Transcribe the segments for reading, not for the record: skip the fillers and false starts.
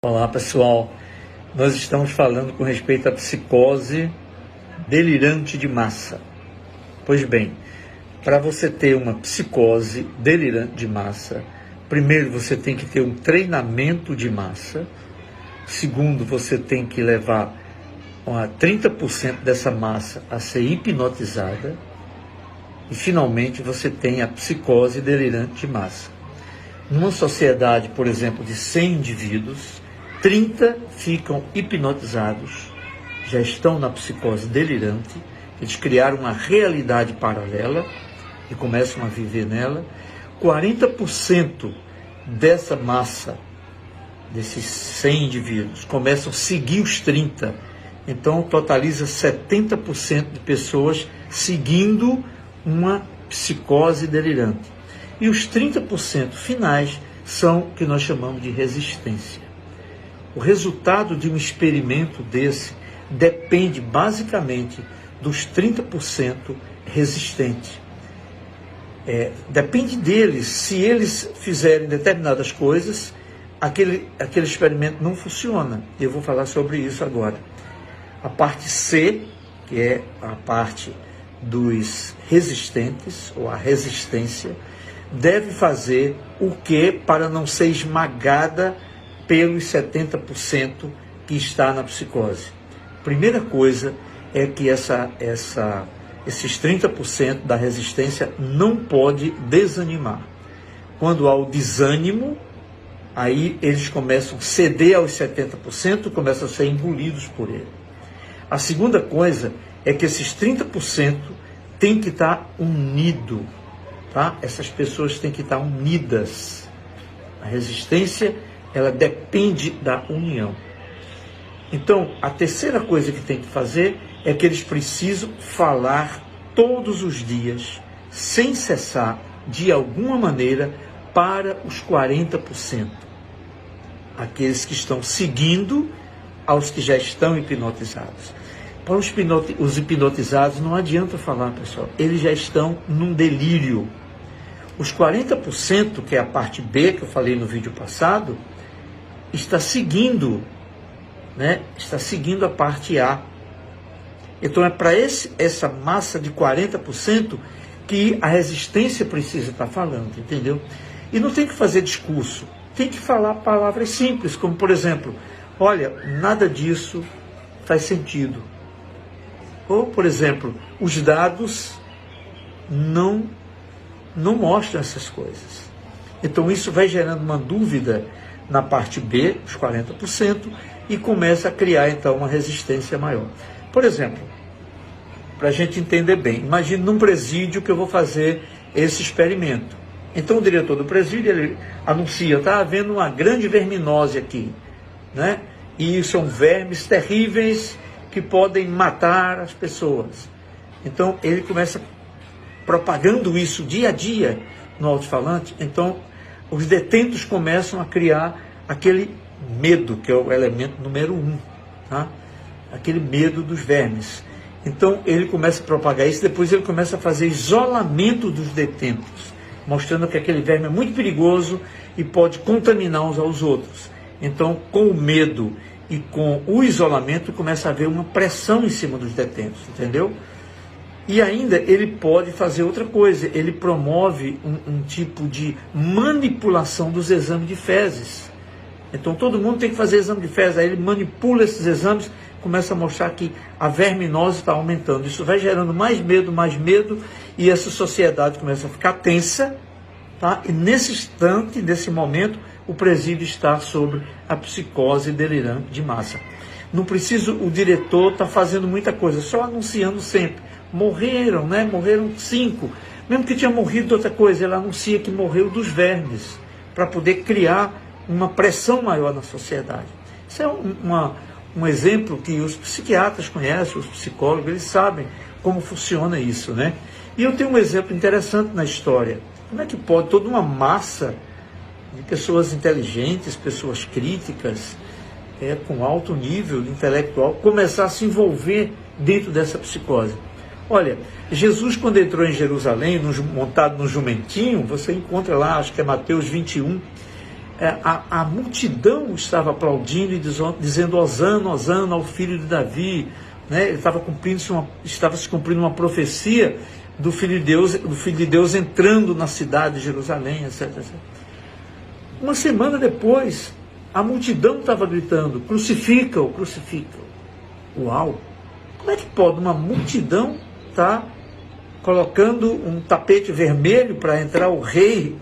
Olá pessoal, nós estamos falando com respeito à psicose delirante de massa. Pois bem, para você ter uma psicose delirante de massa, primeiro você tem que ter um treinamento de massa, segundo você tem que levar 30% dessa massa a ser hipnotizada e finalmente você tem a psicose delirante de massa. Numa sociedade, por exemplo, de 100 indivíduos, 30 ficam hipnotizados, já estão na psicose delirante, eles criaram uma realidade paralela e começam a viver nela. 40% dessa massa, desses 100 indivíduos, começam a seguir os 30. Então, totaliza 70% de pessoas seguindo uma psicose delirante. E os 30% finais são o que nós chamamos de resistência. O resultado de um experimento desse depende basicamente dos 30% resistentes. Depende deles. Se eles fizerem determinadas coisas, aquele experimento não funciona. Eu vou falar sobre isso agora. A parte C, que é a parte dos resistentes, ou a resistência, deve fazer o que para não ser esmagada pelos 70% que está na psicose? Primeira coisa é que esses 30% da resistência não pode desanimar. Quando há o desânimo, aí eles começam a ceder aos 70%, começam a ser engolidos por ele. A segunda coisa é que esses 30% têm que estar unidos, tá? Essas pessoas têm que estar unidas. A resistência, ela depende da união. Então, a terceira coisa que tem que fazer é que eles precisam falar todos os dias, sem cessar, de alguma maneira, para os 40%. Aqueles que estão seguindo aos que já estão hipnotizados. Para os hipnotizados não adianta falar, pessoal. Eles já estão num delírio. Os 40%, que é a parte B, que eu falei no vídeo passado, está seguindo, né? Está seguindo a parte A. Então é para essa massa de 40% que a resistência precisa estar falando, entendeu? E não tem que fazer discurso, tem que falar palavras simples, como por exemplo, olha, nada disso faz sentido. Ou, por exemplo, os dados não mostram essas coisas. Então isso vai gerando uma dúvida na parte B, os 40%, e começa a criar então uma resistência maior. Por exemplo, para a gente entender bem, imagine num presídio que eu vou fazer esse experimento. Então o diretor do presídio, ele anuncia, está havendo uma grande verminose aqui, né? E são vermes terríveis que podem matar as pessoas. Então ele começa propagando isso dia a dia no alto-falante. Então os detentos começam a criar aquele medo, que é o elemento número 1, tá? Aquele medo dos vermes. Então ele começa a propagar isso, depois ele começa a fazer isolamento dos detentos, mostrando que aquele verme é muito perigoso e pode contaminar uns aos outros. Então, com o medo e com o isolamento, começa a haver uma pressão em cima dos detentos, entendeu? E ainda ele pode fazer outra coisa, ele promove um tipo de manipulação dos exames de fezes. Então todo mundo tem que fazer exame de fezes, aí ele manipula esses exames, começa a mostrar que a verminose está aumentando. Isso vai gerando mais medo, e essa sociedade começa a ficar tensa, tá? E nesse instante, nesse momento, o presídio está sobre a psicose delirante de massa. Não precisa o diretor estar fazendo muita coisa, só anunciando sempre. Morreram, né? Morreram 5. Mesmo que tinha morrido de outra coisa, ele anuncia que morreu dos vermes, para poder criar uma pressão maior na sociedade. Isso é um exemplo que os psiquiatras conhecem, os psicólogos, eles sabem como funciona isso, né? E eu tenho um exemplo interessante na história. Como é que pode toda uma massa de pessoas inteligentes, pessoas críticas, com alto nível intelectual, começar a se envolver dentro dessa psicose? Olha, Jesus, quando entrou em Jerusalém, montado no jumentinho, você encontra lá, acho que é Mateus 21, a multidão estava aplaudindo e dizendo Hosana, Hosana ao filho de Davi, né? Ele estava se cumprindo uma profecia do Filho de Deus entrando na cidade de Jerusalém, etc. Uma semana depois, a multidão estava gritando, crucifica-o, crucifica-o. Uau! Como é que pode uma multidão estar colocando um tapete vermelho para entrar o rei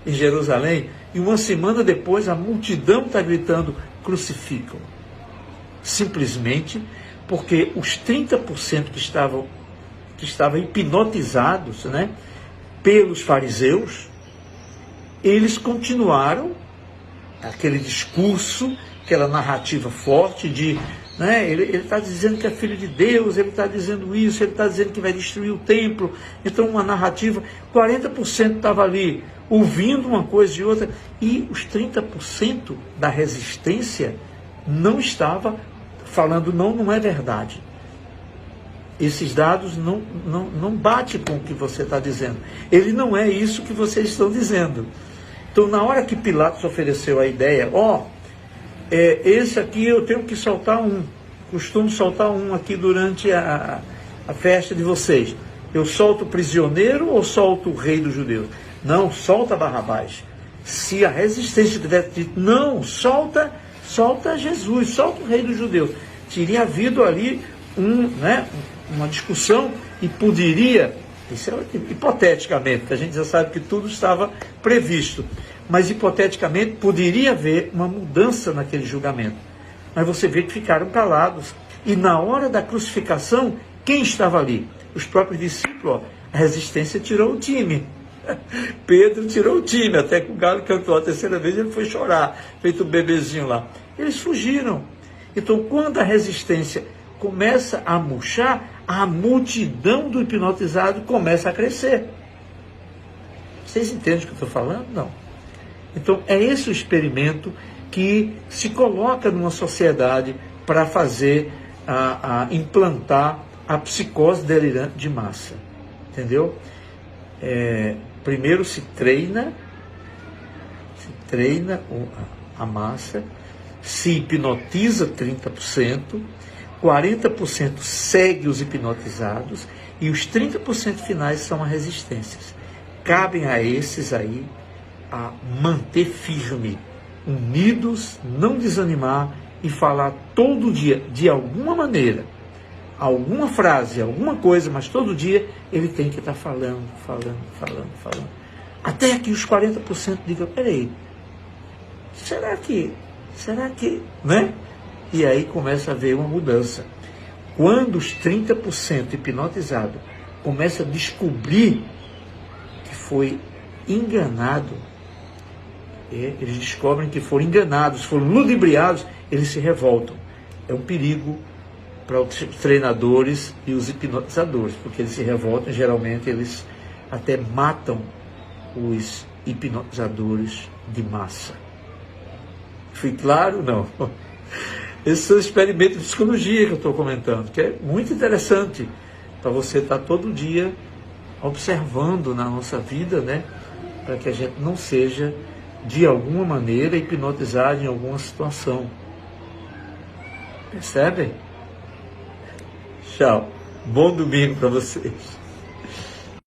em Jerusalém, e uma semana depois a multidão está gritando, crucificam? Simplesmente porque os 30% que estavam hipnotizados, né, pelos fariseus, eles continuaram aquele discurso, aquela narrativa forte de, né, ele está dizendo que é filho de Deus, ele está dizendo isso, ele está dizendo que vai destruir o templo. Então uma narrativa, 40% estava ali ouvindo uma coisa e outra, e os 30% da resistência não estava falando, não é verdade. Esses dados não batem com o que você está dizendo. Ele não é isso que vocês estão dizendo. Então, na hora que Pilatos ofereceu a ideia, esse aqui eu tenho que soltar costumo soltar aqui durante a festa de vocês. Eu solto o prisioneiro ou solto o rei dos judeus? Não, solta Barrabás. Se a resistência tivesse dito, não, solta Jesus, solta o rei dos judeus, teria havido ali uma discussão e poderia, isso é hipoteticamente, porque a gente já sabe que tudo estava previsto, mas hipoteticamente poderia haver uma mudança naquele julgamento. Mas você vê que ficaram calados. E na hora da crucificação, quem estava ali? Os próprios discípulos. A resistência tirou o time. Pedro tirou o time, até que o galo cantou a terceira vez, ele foi chorar, feito um bebezinho lá. Eles fugiram. Então, quando a resistência começa a murchar, a multidão do hipnotizado começa a crescer. Vocês entendem o que eu estou falando? Não. Então, é esse o experimento que se coloca numa sociedade para fazer, implantar a psicose delirante de massa. Entendeu? Primeiro se treina a massa, se hipnotiza 30%, 40% segue os hipnotizados e os 30% finais são as resistências. Cabem a esses aí a manter firme, unidos, não desanimar e falar todo dia, de alguma maneira, alguma frase, alguma coisa, mas todo dia ele tem que estar falando. Até que os 40% digam, peraí, será que, né? E aí começa a haver uma mudança. Quando os 30% hipnotizado começa a descobrir que foi enganado, eles descobrem que foram enganados, foram ludibriados, eles se revoltam. É um perigo para os treinadores e os hipnotizadores, porque eles se revoltam, geralmente eles até matam os hipnotizadores de massa. Fui claro? Não. Esses são experimentos de psicologia que eu estou comentando, que é muito interessante para você estar todo dia observando na nossa vida, né, para que a gente não seja, de alguma maneira, hipnotizado em alguma situação. Percebem? Tchau. Bom domingo para vocês.